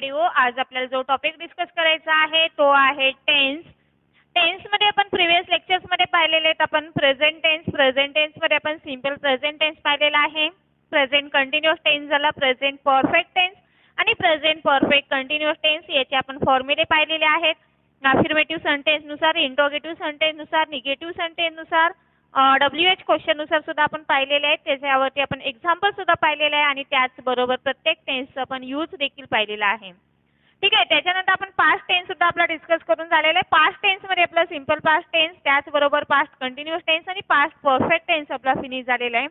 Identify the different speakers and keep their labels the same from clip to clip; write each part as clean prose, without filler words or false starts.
Speaker 1: Video. आज आपल्याला जो टॉपिक डिस्कस करायचा आहे तो आहे टेन्स. टेन्समध्ये आपण प्रिव्हियस लेक्चर्समध्ये पाहिलेले आहेत. आपण प्रेझेंट टेन्समध्ये आपण सिंपल प्रेझेंट टेन्स पाहिलेला आहे. प्रेझेंट कंटिन्युअस टेन्स झाला, प्रेझेंट परफेक्ट टेन्स आणि प्रेझेंट परफेक्ट कंटिन्युअस टेन्स याचे आपण फॉर्म्युले पाहिलेले आहेत. अफर्मेटिव्ह सेंटेन्सनुसार, इंट्रोगेटिव्ह सेंटेन्सनुसार, निगेटिव्ह सेंटेन्सनुसार, WH क्वेश्चन नुसार सुद्धा आपण पाहिलेले आहेत. त्याच्यावरती आपण एक्झाम्पल सुद्धा पाहिलेले आहे आणि त्याचबरोबर प्रत्येक टेन्सचा आपण यूज देखील पाहिलेला आहे. ठीक आहे. त्याच्यानंतर आपण पास्ट टेन्स सुद्धा आपला डिस्कस करून झालेला आहे. पास्ट टेन्समध्ये आपला सिंपल पास्ट टेन्स, त्याचबरोबर पास्ट कंटिन्युअस टेन्स आणि पास्ट परफेक्ट टेन्स आपला फिनिश झालेला आहे.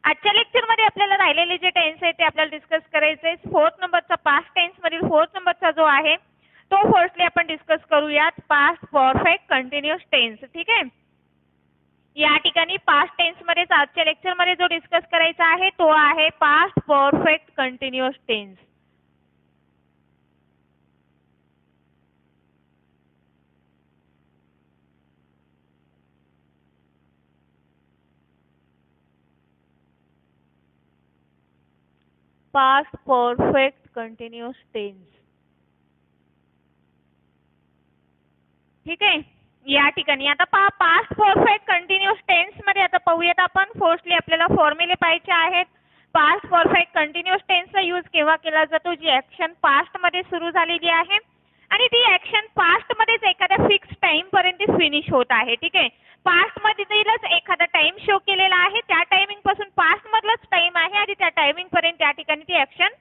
Speaker 1: आजच्या लेक्चरमध्ये आपल्याला राहिलेले जे टेन्स आहेत ते आपल्याला डिस्कस करायचे. 4th नंबरचा पास्ट टेन्समधील 4th नंबरचा जो आहे तो फर्स्टली आपण डिस्कस करूयात. Past perfect continuous tense. ठीक आहे. या ठिकाणी पास्ट टेन्समध्ये आजच्या लेक्चरमध्ये जो डिस्कस करायचा आहे तो आहे past perfect continuous tense. Past perfect continuous tense. ठीक आहे. या ठिकाणी आता पास्ट परफेक्ट कंटिन्युअस टेन्स मध्ये आता पाहूयात आपण. फर्स्टली आपल्याला फॉर्म्युले पाहायचे आहेत. पास्ट परफेक्ट कंटिन्युअस टेन्सचा यूज केव्हा केला जातो? जी ऍक्शन पास्ट मध्ये सुरू झालेली आहे आणि ती ऍक्शन पास्ट मध्येच एखाद्या फिक्स टाइम पर्यंत फिनिश होत आहे. ठीक आहे. पास्ट मध्येच एखादा टाइम शो केलेला आहे, त्या टायमिंग पासून पास्ट मधलाच टाइम आहे आणि त्या टायमिंग पर्यंत त्या ठिकाणी ती ऍक्शन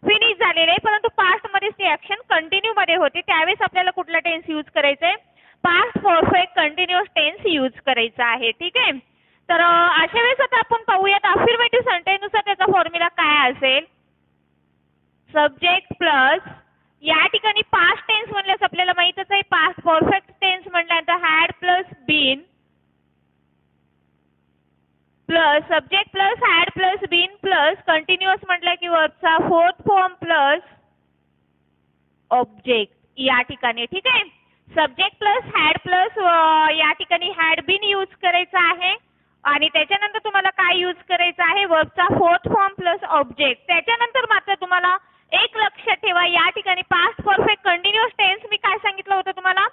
Speaker 1: फिनिश झालेली आहे, परंतु पास्ट मध्येच ती ऍक्शन कंटिन्यू मध्ये होते. त्यावेळेस आपल्याला कुठला टेन्स यूज करायचा आहे? Past perfect continuous tense use करायचा आहे. ठीक आहे. तर अशा वेळेस आता आपण पाहूयात अफर्मेटिव्ह सेंटेन्सनुसार त्याचा फॉर्म्युला काय असेल. सब्जेक्ट प्लस, या ठिकाणी पास्ट टेन्स म्हणल्यास आपल्याला माहितच आहे पास्ट परफेक्ट टेन्स म्हटल्यानंतर had plus been plus subject plus had plus been plus continuous म्हटलं की वर्बचा फोर्थ फॉर्म प्लस ऑब्जेक्ट या ठिकाणी. ठीक आहे. सब्जेक्ट प्लस हॅड प्लस या ठिकाणी हॅड बीन यूज करायचा आहे आणि त्याच्यानंतर तुम्हाला काय यूज करायचं आहे? वर्बचा फोर्थ फॉर्म प्लस ऑब्जेक्ट. त्याच्यानंतर मात्र तुम्हाला एक लक्षात ठेवा, या ठिकाणी पास्ट परफेक्ट कंटिन्युअस टेन्स मी काय सांगितलं होतं तुम्हाला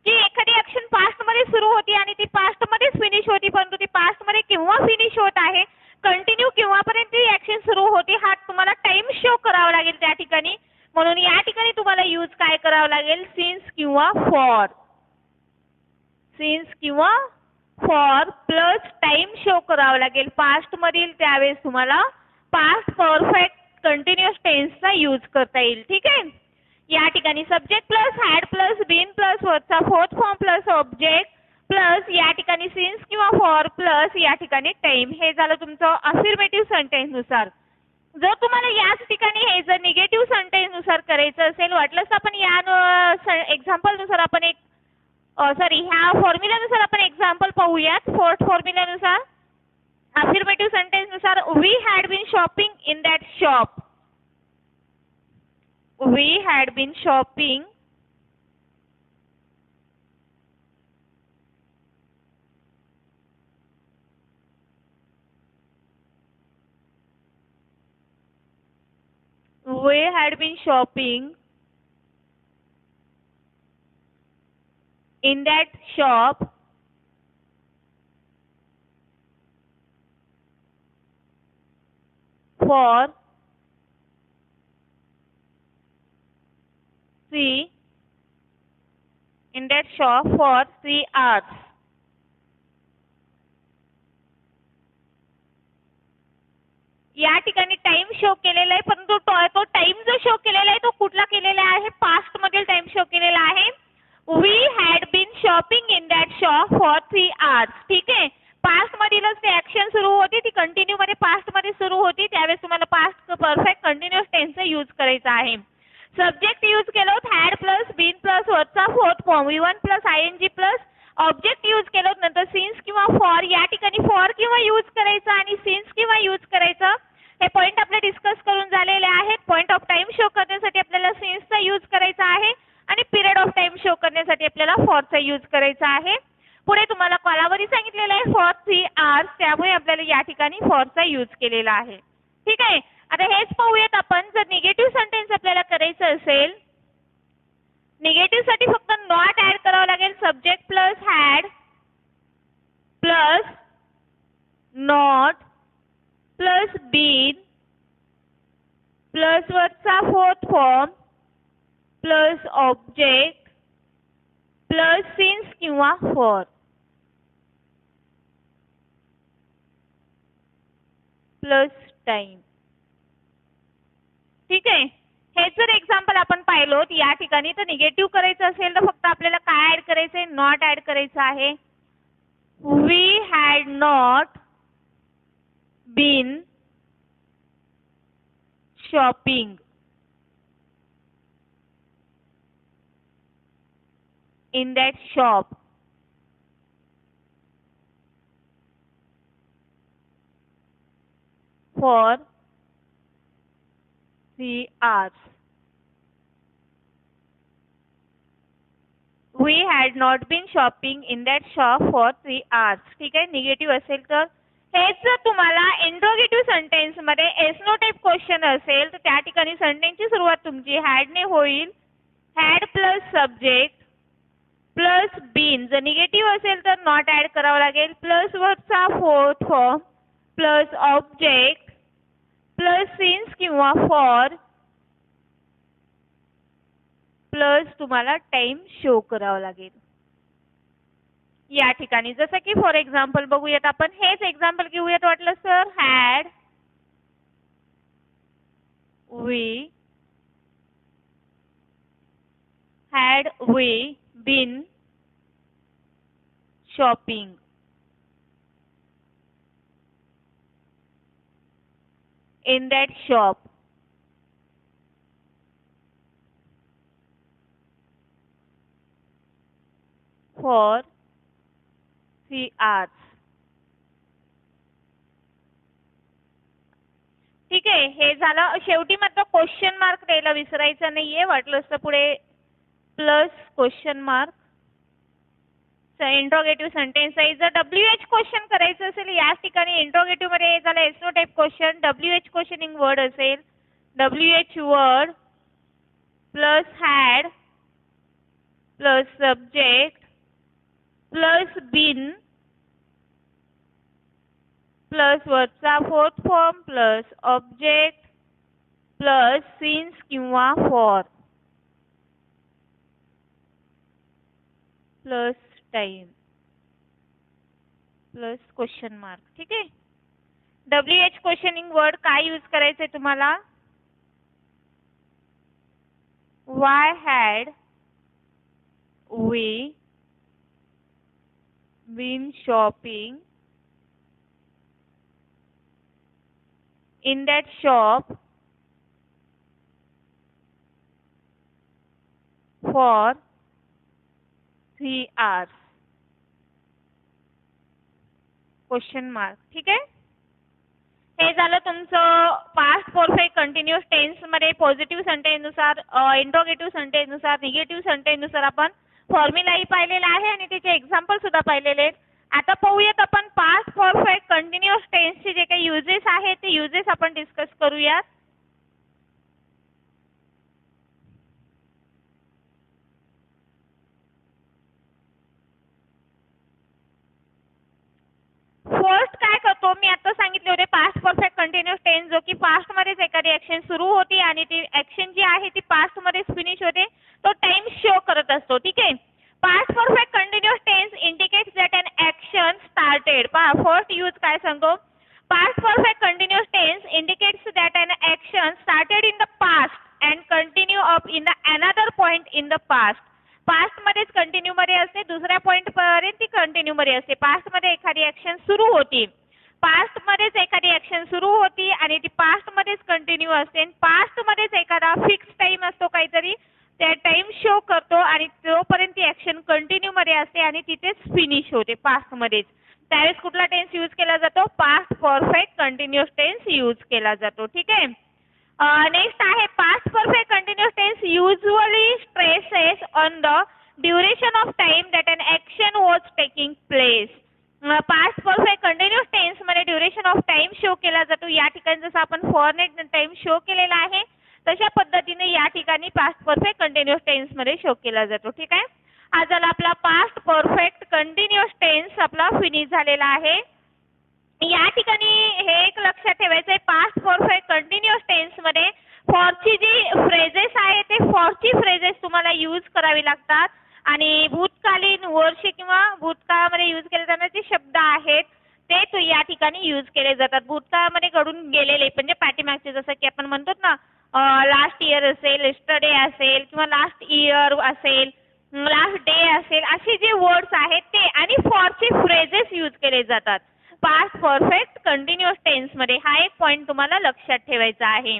Speaker 1: की एखादी ऍक्शन पास्ट मध्ये सुरू होती आणि ती पास्ट मध्येच फिनिश होती, परंतु ती पास्ट मध्ये केव्हा फिनिश होत आहे, कंटिन्यू केव्हापर्यंत ती ऍक्शन सुरू होती हा तुम्हाला टाइम शो करावा लागेल त्या ठिकाणी. म्हणून या ठिकाणी तुम्हाला यूज काय करावं लागेल? सिन्स किंवा फॉर. सिन्स किंवा फॉर प्लस टाइम शो करावं लागेल पास्ट मधील. त्यावेळेस तुम्हाला पास्ट परफेक्ट कंटिन्युअस टेन्सचा यूज करता येईल. ठीक आहे. या ठिकाणी subject plus had plus been plus वर्बचा fourth form plus object plus या ठिकाणी सिन्स किंवा फॉर प्लस या ठिकाणी टाइम. हे झालं तुमचं अफर्मेटिव्ह सेंटेन्स नुसार. जर तुम्हाला याच ठिकाणी हे जर निगेटिव्ह सेंटेन्स नुसार करायचं असेल, वाटलंच आपण या एक्झाम्पल नुसार आपण एक ह्या फॉर्म्युल्यानुसार आपण एक्झाम्पल पाहूयात. फोर्थ फॉर्म्युल्यानुसार अफर्मेटिव्ह सेंटेन्स नुसार we had been shopping in that shop. We had been shopping in that shop for 3 hours. या ठिकाणी टाइम शो केलेला आहे, परंतु तो टाइम जो शो केलेला आहे तो कुठला केलेला आहे? पास्ट मधील टाइम शो केलेला आहे. We had been shopping in that shop for 3 hours. ठीक आहे. पास्ट मधीलच ते ऍक्शन सुरू होती, ती कंटिन्यू मध्ये पास्ट मध्ये सुरू होती. त्यावेळेस तुम्हाला पास्ट परफेक्ट कंटिन्युअस टेन्सचा यूज करायचा आहे. सब्जेक्ट यूज केलं हॅड प्लस बीन प्लस वर्बचा fourth form V1 plus ING plus object use केलं, नंतर सिन्स किंवा फॉर. या ठिकाणी फॉर किंवा यूज करायचं आणि सिन्स किंवा यूज करायचं हे पॉइंट आपले डिस्कस करून झालेले आहेत. पॉइंट ऑफ टाइम शो करण्यासाठी आपल्याला सिन्सचा यूज करायचा आहे आणि पिरियड ऑफ टाइम शो करण्यासाठी आपल्याला फॉरचा यूज करायचा आहे. पुढे तुम्हाला कालावधी सांगितलेला आहे फॉर 3 hours, त्यामुळे आपल्याला या ठिकाणी फॉरचा यूज केलेला आहे. ठीक आहे. आता हेच पाहूयात आपण. जर निगेटिव्ह सेंटेन्स आपल्याला करायचं असेल, निगेटिव्ह साठी फक्त नॉट ऍड करावं लागेल. Subject plus had plus not plus been plus वरचा fourth form plus object plus since किंवा फॉर प्लस टाइम. ठीक आहे. हे जर एक्झाम्पल आपण पाहिलो या ठिकाणी, तर निगेटिव्ह करायचं असेल तर फक्त आपल्याला काय ऍड करायचंय, नॉट ऍड करायचं आहे. We had not been shopping in that shop for 3 hours. We had not been shopping in that shop for 3 hours. ठीक आहे. निगेटिव्ह असेल तर हेच जर तुम्हाला इंट्रोगेटिव्ह सेंटेन्स मध्ये एस नो टाइप क्वेश्चन असेल तर त्या ठिकाणी सेंटेन्सची सुरुवात तुमची हॅड ने होईल. Had plus subject plus been. जर निगेटिव्ह असेल तर नॉट ऍड करावं लागेल. प्लस वरचा fourth form plus object plus since किंवा फॉर प्लस तुम्हाला टाइम शो करावा लागेल या ठिकाणी. जसं की फॉर एक्झाम्पल बघूयात आपण. हेच एक्झाम्पल घेऊयात वाटलं sir. Had we been shopping in that shop for 3 hours. ठीक आहे. हे झालं. शेवटी मात्र क्वेश्चन मार्क द्यायला विसरायचं नाहीये. वाटलं असतं पुढे plus question mark. Interrogative sentence आहे. जर WH क्वेश्चन करायचं असेल या ठिकाणी इंट्रोगेटिव्ह मध्ये हे झालं yes no type question. WH questioning word असेल. WH word plus had plus subject plus been plus वरचा fourth form plus object plus since किंवा for plus time plus question mark. ठीक आहे. WH क्वेश्चनिंग वर्ड काय use करायचंय तुम्हाला. Why had we been shopping in that shop for 3 hours? Question mark. ठीक आहे. हे झालं तुमचं पास्ट परफेक्ट कंटिन्युअस टेन्स मध्ये पॉझिटिव्ह सेंटेन्स नुसार, इंट्रोगेटिव्ह सेंटेन्स नुसार, निगेटिव्ह सेंटेन्स नुसार आपण फॉर्म्युलाही पाहिलेला आहे आणि त्याचे एक्झाम्पल सुद्धा पाहिलेले आहेत. आता पाहूयात आपण पास्ट परफेक्ट कंटिन्युअस टेन्सचे जे काही युजेस आहेत ते युजेस आपण डिस्कस करूयात. फर्स्ट काय करतो मी आता सांगितले होते पास्ट परफेक्ट कंटिन्युअस टेन्स जो की पास्ट मध्येच एखादी ऍक्शन सुरू होती आणि ती ऍक्शन जी आहे ती पास्ट मध्येच फिनिश होते. तो टाइम शो करत असतो. ठीक आहे. Past perfect continuous tense indicates that an action started. पहा फर्स्ट यूज काय सांगतो. Past perfect continuous tense indicates that an action started in the past and continue up in the another point in the past. Past मध्येच continue मध्ये असते. दुसऱ्या point पर्यंत ती continue मध्ये असते. पास्ट मध्ये एखादी ऍक्शन सुरू होती. पास्ट मध्येच एखादी ऍक्शन सुरू होती आणि ती पास्ट मध्येच कंटिन्यू असते. पास्ट मध्येच एखादा फिक्स टाइम असतो काहीतरी त्या टाइम शो करतो आणि तोपर्यंत ती ऍक्शन कंटिन्यू मध्ये असते आणि तिथेच फिनिश होते पास्ट मध्येच. त्यावेळेस कुठला टेन्स यूज केला जातो. Past perfect continuous tense use केला जातो. ठीक आहे. नेक्स्ट आहे past perfect continuous tense usually stresses on the duration of time that an action was taking place. Past perfect continuous tense मध्ये ड्युरेशन ऑफ टाइम शो केला जातो. या ठिकाणी जसं आपण फॉरनेट टाइम शो केलेला आहे तशा पद्धतीने या ठिकाणी पास्ट परफेक्ट कंटिन्यूअस टेन्स मध्ये शो केला जातो. ठीक आहे. हा झाला आपला पास्ट परफेक्ट कंटिन्यूअस टेन्स आपला फिनिश झालेला आहे. या ठिकाणी हे एक लक्षात ठेवायचं आहे, पास्ट परफेक्ट कंटिन्यूअस टेन्स मध्ये फॉरची जी फ्रेजेस आहे ते फॉरची फ्रेजेस तुम्हाला यूज करावी लागतात आणि भूतकालीन वर्ष किंवा भूतकाळामध्ये यूज केले जाणारे जे शब्द आहेत ते या ठिकाणी यूज केले जातात. भूतकाळामध्ये घडून गेलेले म्हणजे पाठीमागचे, जसं की आपण म्हणतो ना लास्ट इयर असेल, येस्टरडे असेल किंवा लास्ट इयर असेल, लास्ट डे असेल, असे जे वर्ड्स आहेत ते आणि फॉरचे फ्रेजेस यूज केले जातात पास्ट परफेक्ट कंटिन्यूअस टेन्स मध्ये. हा एक पॉइंट तुम्हाला लक्षात ठेवायचा आहे.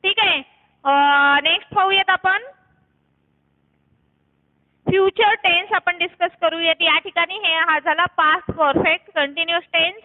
Speaker 1: ठीक आहे. नेक्स्ट पाहूयात आपण फ्युचर टेन्स आपण डिस्कस करूयात. या ठिकाणी हा झाला past perfect continuous tense.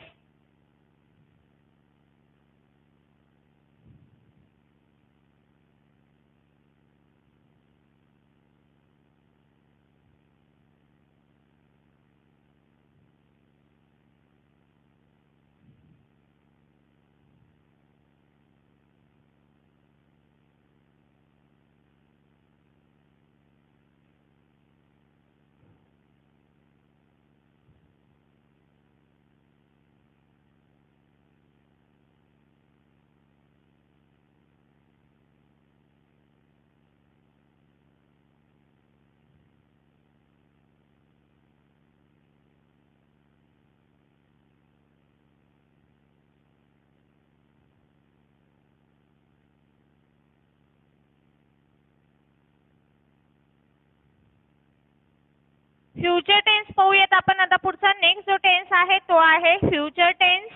Speaker 1: Future tense पाहूयात आपण आता. पुढचा नेक्स्ट जो टेन्स आहे तो आहे फ्युचर टेन्स.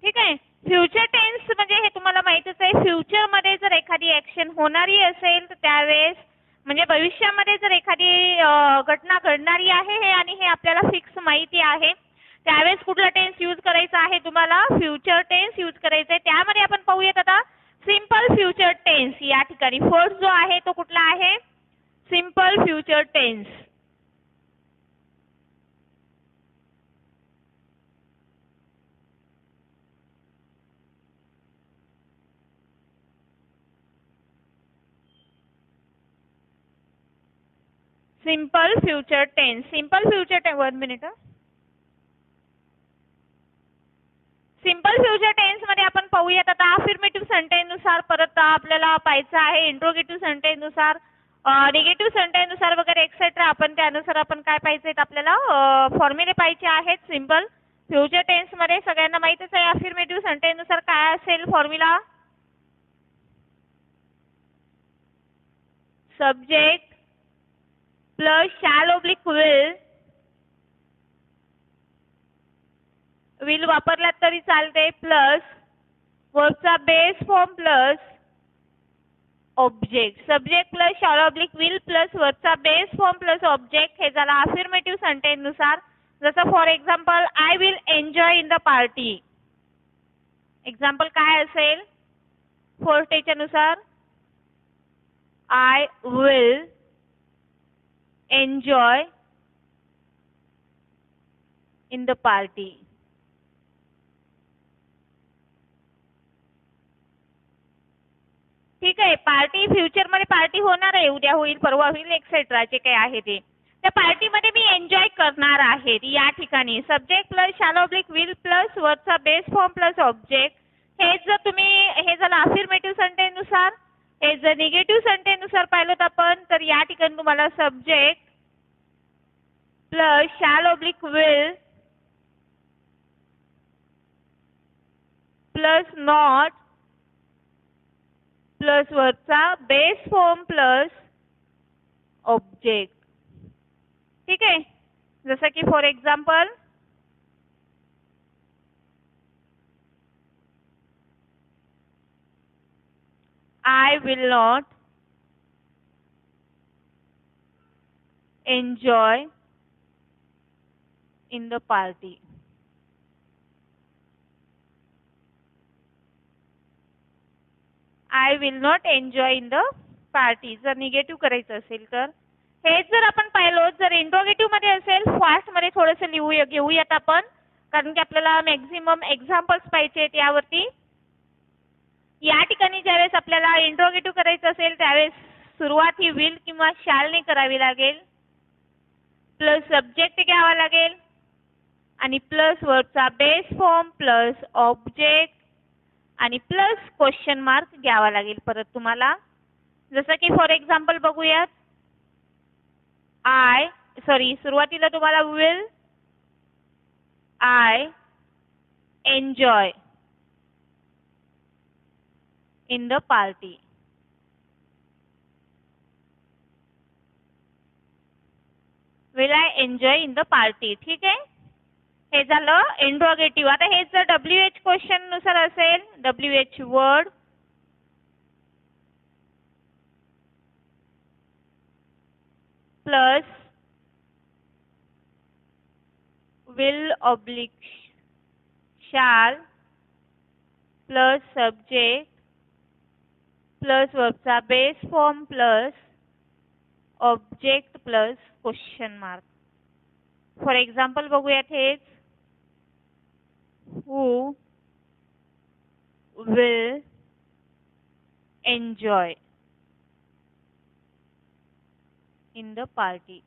Speaker 1: ठीक आहे. फ्युचर टेन्स म्हणजे हे तुम्हाला माहितीच आहे, फ्युचर मध्ये जर एखादी ऍक्शन होणारी असेल तर त्यावेळेस म्हणजे भविष्यामध्ये जर एखादी घटना घडणारी आहे हे आणि हे आपल्याला फिक्स माहिती आहे, त्यावेळेस कुठला टेन्स यूज करायचा आहे, तुम्हाला फ्युचर टेन्स यूज करायचा आहे. त्यामध्ये आपण पाहूयात आता सिंपल फ्युचर टेन्स. या ठिकाणी फर्स्ट जो आहे तो कुठला आहे, simple future tense. Simple future tense. Simple future tense 1 minute. Simple future tense मध्ये आपण पाहूयात आता अफर्मेटिव्ह सेंटेन्स नुसार परत आपल्याला पाहायचं आहे, इंट्रोगेटिव्ह सेंटेन्स नुसार, निगेटिव्ह सेंटेन्स नुसार वगैरे एक्सेट्रा. आपण त्यानुसार आपण काय पाहिजे आपल्याला फॉर्म्युले पाहिजे आहेत. सिंपल फ्युचर टेन्स मध्ये सगळ्यांना माहितच आहे अफर्मेटिव्ह सेंटेन्स नुसार काय असेल formula. Subject plus shall oblique will वापरलात तरी चालते, प्लस वर्बचा base form plus object. Subject plus shall oblique will plus वर्बचा बेस फॉर्म प्लस ऑब्जेक्ट हे झाला अफर्मेटिव्ह सेंटेन्स नुसार. जसं for example I will enjoy in the party. Example काय असेल फर्स्ट याच्यानुसार, I will enjoy in the party. ठीक आहे. पार्टी फ्युचर मध्ये पार्टी होणार आहे, उद्या होईल, परवा होईल, एक्सेट्रा जे काही आहे ते. त्या पार्टीमध्ये मी एन्जॉय करणार आहे. या ठिकाणी subject plus shall oblique will plus वर्बचा बेस फॉर्म प्लस ऑब्जेक्ट. हे जर तुम्ही हे झालं अफर्मेटिव्ह सेंटेन्स नुसार. हे जर निगेटिव्ह सेंटेन्स नुसार पाहिलं आपण तर या ठिकाणी तुम्हाला subject plus shall oblique will plus not plus वर्बचा बेस फॉर्म प्लस ऑब्जेक्ट. ठीक आहे. जसं की for example I will not enjoy in the party. I will not enjoy in the party. जर निगेटिव्ह करायचं असेल तर हेच जर आपण पाहिलं, जर इंट्रोगेटिव्ह मध्ये असेल फास्ट मध्ये थोडंसं घेऊयात आपण, कारण की आपल्याला मॅक्झिमम एक्झाम्पल्स पाहिजे यावरती. या ठिकाणी ज्यावेळेस आपल्याला इंट्रोगेटिव्ह करायचं असेल त्यावेळेस सुरुवात ही विल किंवा शॅलने करावी लागेल, प्लस सब्जेक्ट घ्यावा लागेल आणि प्लस वर्बचा बेस फॉर्म प्लस ऑब्जेक्ट आणि प्लस क्वेश्चन मार्क घ्यावा लागेल परत तुम्हाला. जसं की फॉर एक्झाम्पल बघूयात, सुरुवातीला तुम्हाला will I enjoy in the party. Will I enjoy in the party. ठीक आहे, हे झालं इंट्रोगेटिव्ह. आता हे जर WH क्वेश्चन नुसार असेल, WH word plus will oblique shall plus subject plus वर्बचा base form plus object plus question mark. For example बघूयात हेच, who will enjoy in the party.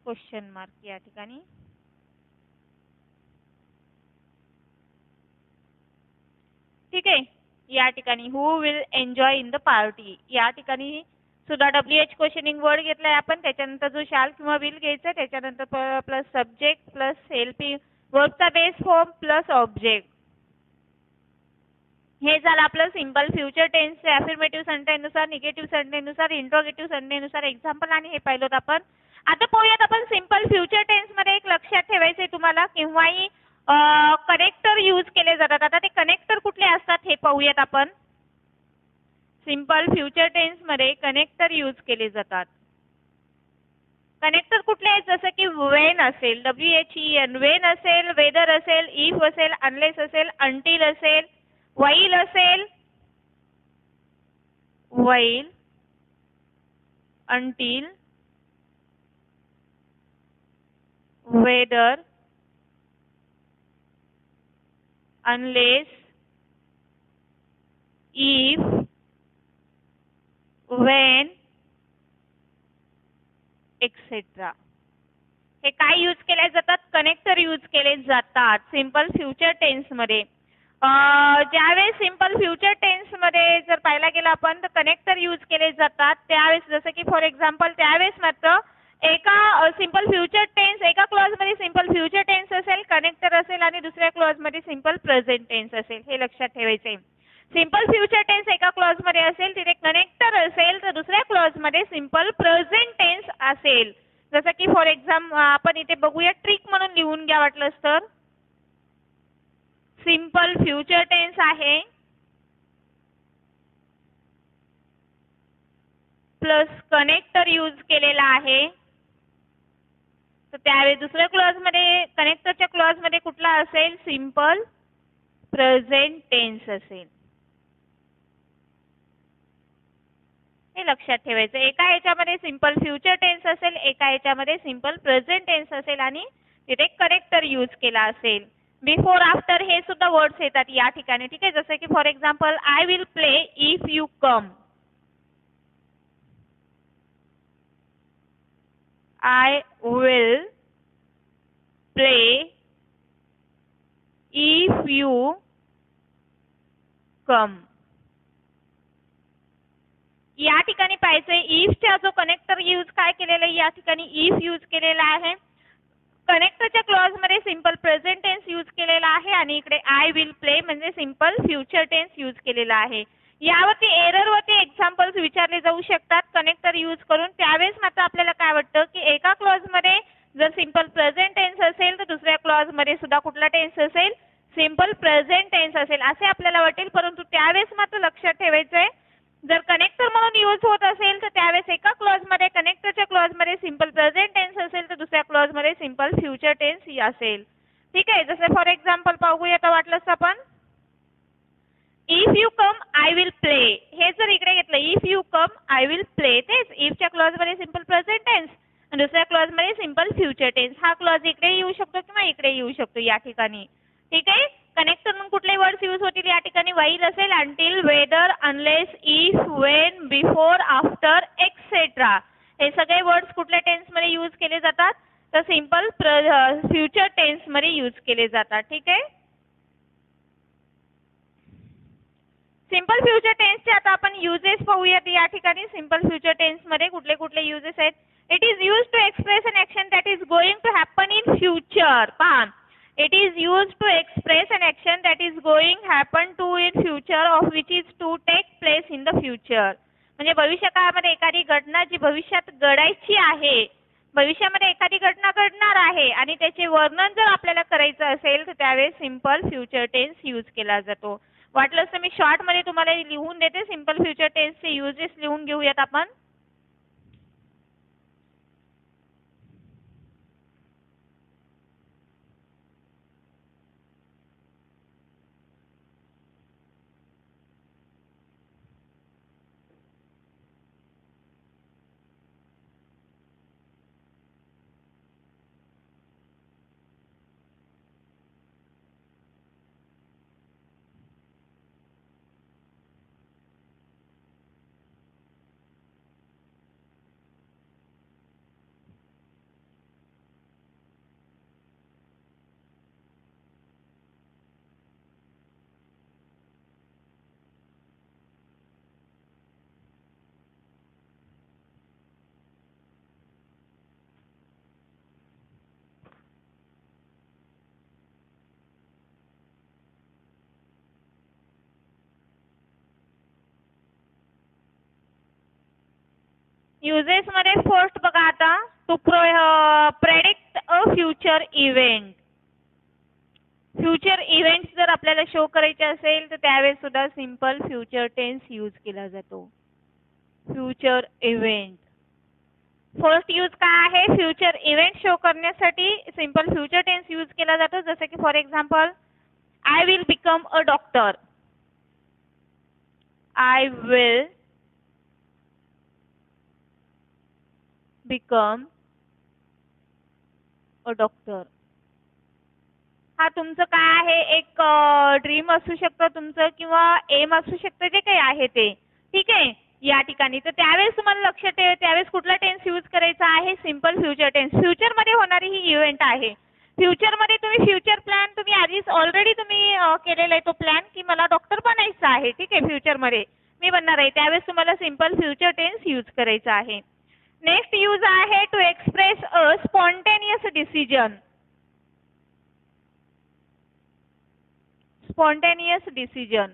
Speaker 1: Question mark या ठिकाणी. ठीक आहे, या ठिकाणी who will enjoy in the party या ठिकाणी सुद्धा WH क्वेश्चनिंग वर्ड घेतलाय आपण. त्याच्यानंतर जो शाल किंवा विल घ्यायचा, त्याच्यानंतर प्लस सब्जेक्ट प्लस हेल्पिंग वर्बचा बेस फॉर्म प्लस ऑब्जेक्ट. हे झालं आपलं simple future tense affirmative sentence नुसार, निगेटिव्ह सेंटेन्स नुसार, इंट्रोगेटिव्ह सेंटेन्स नुसार एक्झाम्पल आणि हे पाहिलं आपण. आता पाहूयात आपण सिंपल फ्युचर टेन्स मध्ये एक लक्षात ठेवायचंय तुम्हाला, केव्हाही कनेक्टर यूज केले जातात. आता ते कनेक्टर कुठले असतात हे पाहूयात आपण. सिंपल फ्युचर टेन्स मध्ये कनेक्टर यूज केले जातात. कनेक्टर कुठले आहेत, जसं की वेन असेल, WHEN वेन असेल, वेदर असेल, इफ असेल, अनलेस असेल, अंटिल असेल, while असेल, while, until, whether, unless, if, when, etcetera. हे काय यूज केले जातात, कनेक्टर यूज केले जातात सिंपल फ्युचर टेन्स मध्ये. ज्यावेळेस सिंपल फ्युचर टेन्स मध्ये जर पाहायला गेलं आपण तर कनेक्टर यूज केले जातात त्यावेळेस, जसं की फॉर एक्झाम्पल त्यावेळेस मात्र एका सिंपल फ्युचर टेन्स एका क्लॉज मध्ये सिंपल फ्युचर टेन्स असेल, कनेक्टर असेल आणि दुसऱ्या क्लॉज मध्ये सिंपल प्रेझेंट टेन्स असेल. हे लक्षात ठेवायचे. सिंपल फ्युचर टेन्स एका क्लॉज मध्ये असेल तिथे कनेक्टर असेल, तर दुसऱ्या क्लॉज मध्ये सिंपल प्रेझेंट टेन्स असेल. जसं की फॉर एक्झाम्पल आपण इथे बघूया, ट्रिक म्हणून लिहून घ्या वाटलंच तर. सिंपल फ्युचर टेन्स आहे प्लस कनेक्टर यूज केलेला आहे, तर त्यावेळेस दुसऱ्या क्लॉज मध्ये कनेक्टरच्या क्लॉज मध्ये कुठला असेल, सिंपल प्रेझेंट टेन्स असेल. हे लक्षात ठेवायचं. एका ह्याच्यामध्ये सिंपल फ्युचर टेन्स असेल, एका ह्याच्यामध्ये सिंपल प्रेझेंट टेन्स असेल आणि तिथे कनेक्टर यूज केला असेल. बिफोर आफ्टर हे सुद्धा वर्ड्स येतात या ठिकाणी. ठीक आहे, जसं की for example I will play if you come. I will play if you come. या ठिकाणी पाहायचंय इफचा जो कनेक्टर यूज काय केलेला आहे, या ठिकाणी इफ यूज केलेला आहे. कनेक्टरच्या क्लॉज मध्ये सिंपल प्रेझेंट टेन्स यूज केलेला आहे आणि इकडे आय विल प्ले म्हणजे सिंपल फ्युचर टेन्स यूज केलेला आहे. यावरती एररवरती एक्झाम्पल्स विचारले जाऊ शकतात कनेक्टर यूज करून. त्यावेळेस मात्र आपल्याला काय वाटतं की एका क्लॉज मध्ये जर सिंपल प्रेझेंट टेन्स असेल तर दुसऱ्या क्लॉज मध्ये सुद्धा कुठला टेन्स असेल, सिंपल प्रेझेंट टेन्स असेल असे आपल्याला वाटेल, परंतु त्यावेळेस मात्र लक्षात ठेवायचं आहे जर कनेक्टर म्हणून यूज होत असेल तर त्यावेळेस एका क्लॉज मध्ये कनेक्टरच्या क्लॉज मध्ये सिंपल प्रेझेंट टेन्स असेल तर दुसऱ्या क्लॉज मध्ये सिंपल फ्युचर टेन्स असेल. ठीक आहे, जसे फॉर एक्झाम्पल पाहूया तर वाटलंच आपण if you come I will play, हे जर इकडे घेतलं if you come I will play, तेच इफच्या क्लॉज मध्ये सिंपल प्रेझेंट टेन्स आणि दुसऱ्या क्लॉज मध्ये सिंपल फ्युचर टेन्स. हा क्लॉज इकडे येऊ शकतो किंवा इकडे येऊ शकतो या ठिकाणी. ठीक आहे, कनेक्टर म्हणून कुठले वर्ड्स यूज होतील या ठिकाणी, व्हाईल असेल, until, whether, unless, if, when, before, after, etcetera. हे सगळे वर्ड्स कुठल्या टेन्स मध्ये यूज केले जातात तर सिंपल फ्युचर टेन्स मध्ये यूज केले जातात. ठीक आहे, सिंपल फ्युचर टेन्सचे आता आपण युजेस पाहूयात या ठिकाणी. सिंपल फ्युचर टेन्स मध्ये कुठले कुठले युजेस आहेत. It is use to express an action that is going to happen in future. पहा, it is use to express an action that is going happen to in future of which is to take place in the future. म्हणजे भविष्यकाळामध्ये एखादी घटना जी भविष्यात घडायची आहे, भविष्यामध्ये एखादी घटना घडणार आहे आणि त्याचे वर्णन जर आपल्याला करायचं असेल तर त्यावेळेस सिंपल फ्युचर टेन्स यूज केला जातो. वाटलंच तर मी शॉर्ट मध्ये तुम्हाला लिहून देते, सिंपल फ्युचर टेन्सचे युजेस लिहून घेऊयात आपण. युजेस मध्ये फर्स्ट बघा आता, to predict a future event. Future events जर आपल्याला शो करायचे असेल तर त्यावेळेस सुद्धा सिंपल फ्युचर टेन्स यूज केला जातो. फ्युचर इव्हेंट फर्स्ट यूज काय आहे, फ्युचर इव्हेंट शो करण्यासाठी सिंपल फ्युचर टेन्स यूज केला जातो. जसे की for example I will become a doctor. I will become a doctor. हा तुमचं काय आहे, एक ड्रीम असू शकतं तुमचं किंवा एम असू शकतं, जे काही आहे ते. ठीक आहे, या ठिकाणी तर त्यावेळेस तुम्हाला लक्षात ठेवा त्यावेळेस कुठला टेन्स यूज करायचा आहे, सिंपल फ्युचर टेन्स. फ्युचर मध्ये होणारी ही इव्हेंट आहे. फ्युचर मध्ये तुम्ही फ्युचर प्लॅन तुम्ही आधीच ऑलरेडी तुम्ही केलेला आहे तो प्लॅन की मला डॉक्टर बनायचं आहे. ठीक आहे, फ्युचर मध्ये मी बनणार आहे, त्यावेळेस तुम्हाला सिंपल फ्युचर टेन्स यूज करायचा आहे. नेक्स्ट यूज आहे to express a spontaneous decision. Spontaneous decision.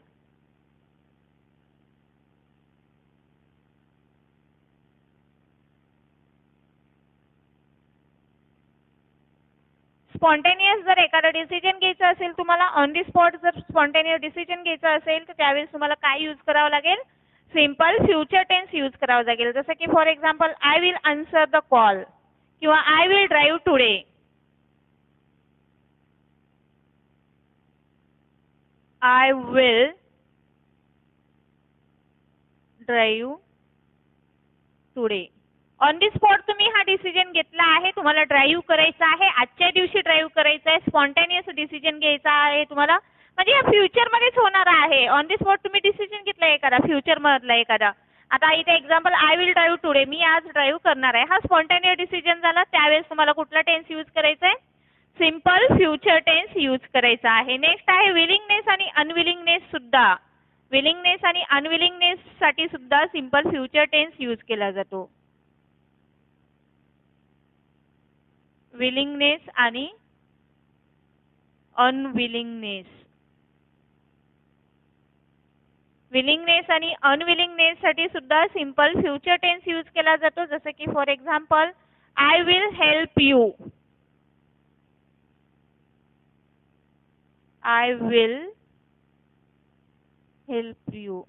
Speaker 1: Spontaneous जर एखादा डिसिजन घ्यायचा असेल तुम्हाला, ऑन दी स्पॉट जर स्पॉन्टेनियस डिसिजन घ्यायचा असेल तर त्यावेळेस तुम्हाला काय यूज करावं लागेल, सिंपल फ्युचर टेन्स यूज करावं लागेल. जसं की for example I will answer the call किंवा I will drive today. I will drive today. On the spot तुम्ही हा डिसिजन घेतला आहे, तुम्हाला ड्राईव्ह करायचा आहे, आजच्या दिवशी ड्राईव्ह करायचं आहे, स्पॉन्टेनियस डिसिजन घ्यायचा आहे तुम्हाला, म्हणजे या फ्युचर मध्येच होणार आहे. ऑन दी स्पॉट तुम्ही डिसिजन घेतला एखादा फ्युचर मधला एखादा. आता इथे example I will drive today, मी आज ड्राईव्ह करणार आहे, हा स्पॉन्टेनियस डिसिजन झाला. त्यावेळेस तुम्हाला कुठला टेन्स यूज करायचा आहे, सिंपल फ्युचर टेन्स यूज करायचा आहे. नेक्स्ट आहे विलिंगनेस आणि अनविलिंगनेस सुद्धा. विलिंगनेस आणि अनविलिंगनेस साठी सुद्धा सिंपल फ्युचर टेन्स यूज केला जातो. विलिंगनेस आणि अनविलिंगनेस. विलिंगनेस आणि अनविलिंगनेस साठी सुद्धा सिंपल फ्युचर टेन्स यूज केला जातो. जसे की for example I will help you. I will help you.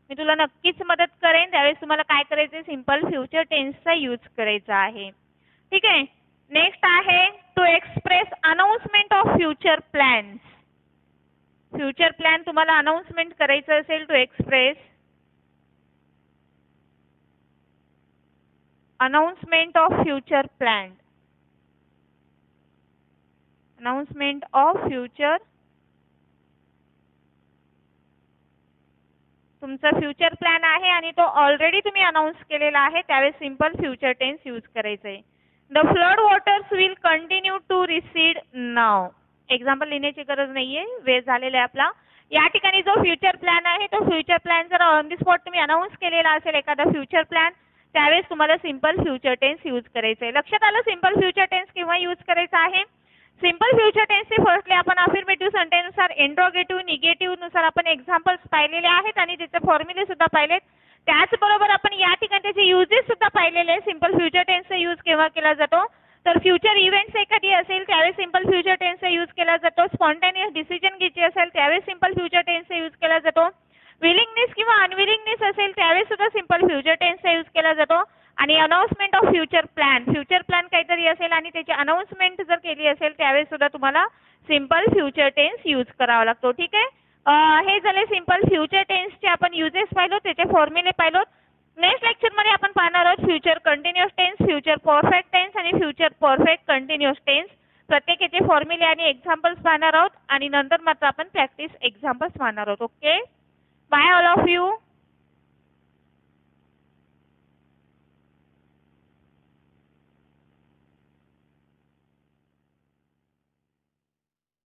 Speaker 1: मी तुला नक्कीच मदत करेन. त्यावेळेस तुम्हाला काय करायचं, सिंपल फ्युचर टेन्सचा यूज करायचा आहे. ठीक आहे. नेक्स्ट आहे to express announcement of future plans. Future plan तुम्हाला अनाउन्समेंट करायचं असेल, to express announcement of future plan. Announcement of future, तुमचा फ्युचर प्लॅन आहे आणि तो ऑलरेडी तुम्ही अनाउन्स केलेला आहे, त्यावेळेस सिंपल फ्युचर टेन्स यूज करायचं आहे. The flood waters will continue to recede now. Example लिहिण्याची गरज नाहीये, वेळ झालेला आहे आपला. या ठिकाणी जो फ्युचर प्लॅन आहे तो फ्युचर प्लॅन जर ऑन दी स्पॉट तुम्ही अनाउन्स केलेला असेल एखादा फ्युचर प्लॅन, त्यावेळेस तुम्हाला सिंपल फ्युचर टेन्स यूज करायचं आहे. लक्षात आलं सिंपल फ्युचर टेन्स केव्हा यूज करायचं आहे. सिंपल फ्युचर टेन्सचे फर्स्टली आपण अफर्मेटिव्ह सेंटेन्स नुसार, इंट्रोगेटिव्ह, निगेटिव्ह नुसार आपण एक्झाम्पल्स पाहिलेले आहेत आणि त्याचे फॉर्म्युले सुद्धा पाहिलेत. त्याचबरोबर आपण या ठिकाणी त्याचे युजेस सुद्धा पाहिलेले आहेत. सिंपल फ्युचर टेन्सचा यूज केव्हा केला जातो, तर फ्युचर इव्हेंट्स एखादी असेल त्यावेळेस सिंपल फ्युचर टेन्सचा यूज केला जातो. स्पॉन्टेनियस डिसिजन घ्यायची असेल त्यावेळेस सिंपल फ्युचर टेन्सचा यूज केला जातो. विलिंगनेस किंवा अनविलिंगनेस असेल त्यावेळेस सुद्धा सिंपल फ्युचर टेन्सचा यूज केला जातो. आणि announcement of future plan, future plan काहीतरी असेल आणि त्याची अनाउन्समेंट जर केली असेल त्यावेळेस सुद्धा तुम्हाला सिंपल फ्युचर टेन्स यूज करावा लागतो. ठीक आहे. हे झाले सिंपल फ्युचर टेन्सचे आपण युजेस पाहिलो, त्याचे फॉर्म्युले पाहिलो. नेक्स्ट लेक्चरमध्ये आपण पाहणार आहोत future continuous tense, future perfect tense आणि फ्युचर परफेक्ट कंटिन्युअस टेन्स. प्रत्येकाचे फॉर्म्युले आणि एक्झाम्पल्स पाहणार आहोत आणि नंतर मात्र आपण प्रॅक्टिस एक्झाम्पल्स पाहणार आहोत. Okay, bye all of you.